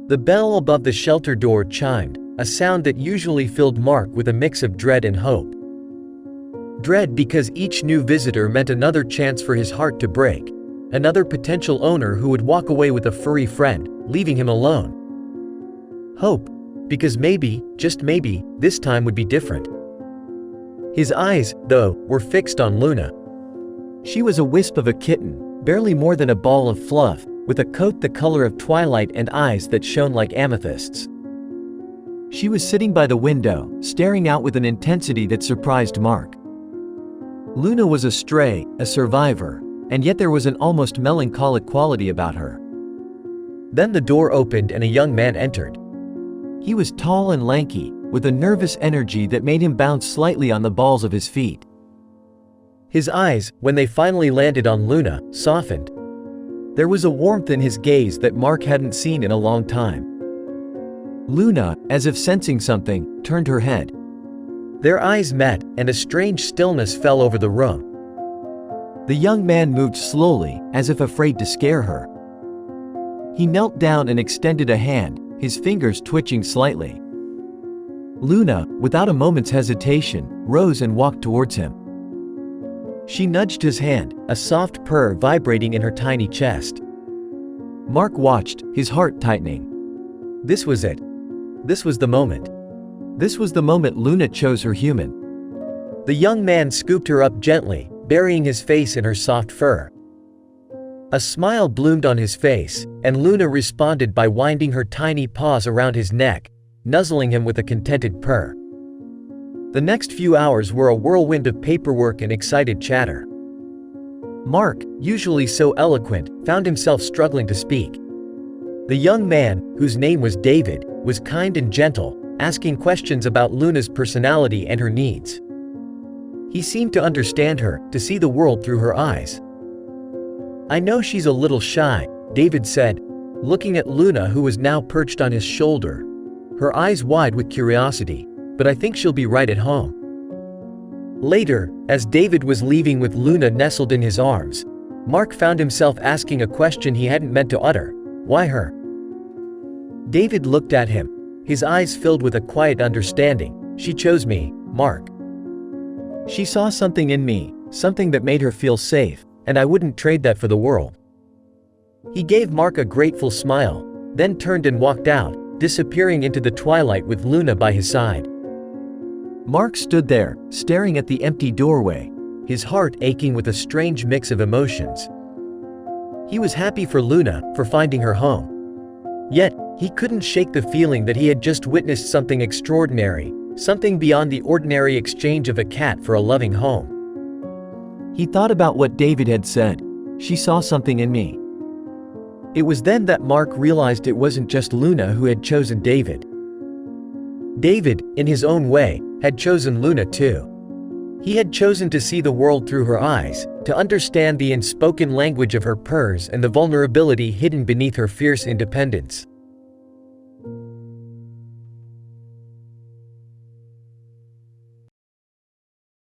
The bell above the shelter door chimed, a sound that usually filled Mark with a mix of dread and hope. Dread because each new visitor meant another chance for his heart to break, another potential owner who would walk away with a furry friend, leaving him alone. Hope, because maybe, just maybe, this time would be different. His eyes, though, were fixed on Luna. She was a wisp of a kitten, barely more than a ball of fluff, with a coat the color of twilight and eyes that shone like amethysts. She was sitting by the window, staring out with an intensity that surprised Mark. Luna was a stray, a survivor, and yet there was an almost melancholic quality about her. Then the door opened and a young man entered. He was tall and lanky, with a nervous energy that made him bounce slightly on the balls of his feet. His eyes, when they finally landed on Luna, softened. There was a warmth in his gaze that Mark hadn't seen in a long time. Luna, as if sensing something, turned her head. Their eyes met, and a strange stillness fell over the room. The young man moved slowly, as if afraid to scare her. He knelt down and extended a hand, his fingers twitching slightly. Luna, without a moment's hesitation, rose and walked towards him. She nudged his hand, a soft purr vibrating in her tiny chest. Mark watched, his heart tightening. This was it. This was the moment. This was the moment Luna chose her human. The young man scooped her up gently, burying his face in her soft fur. A smile bloomed on his face, and Luna responded by winding her tiny paws around his neck, nuzzling him with a contented purr. The next few hours were a whirlwind of paperwork and excited chatter. Mark, usually so eloquent, found himself struggling to speak. The young man, whose name was David, was kind and gentle, asking questions about Luna's personality and her needs. He seemed to understand her, to see the world through her eyes. "I know she's a little shy," David said, looking at Luna, who was now perched on his shoulder, her eyes wide with curiosity, "but I think she'll be right at home." Later, as David was leaving with Luna nestled in his arms, Mark found himself asking a question he hadn't meant to utter. Why her? David looked at him, his eyes filled with a quiet understanding. "She chose me, Mark. She saw something in me, something that made her feel safe, and I wouldn't trade that for the world." He gave Mark a grateful smile, then turned and walked out, disappearing into the twilight with Luna by his side. Mark stood there, staring at the empty doorway, his heart aching with a strange mix of emotions. He was happy for Luna, for finding her home. Yet, he couldn't shake the feeling that he had just witnessed something extraordinary, something beyond the ordinary exchange of a cat for a loving home. He thought about what David had said. "She saw something in me." It was then that Mark realized it wasn't just Luna who had chosen David. David, in his own way, had chosen Luna too. He had chosen to see the world through her eyes, to understand the unspoken language of her purrs and the vulnerability hidden beneath her fierce independence.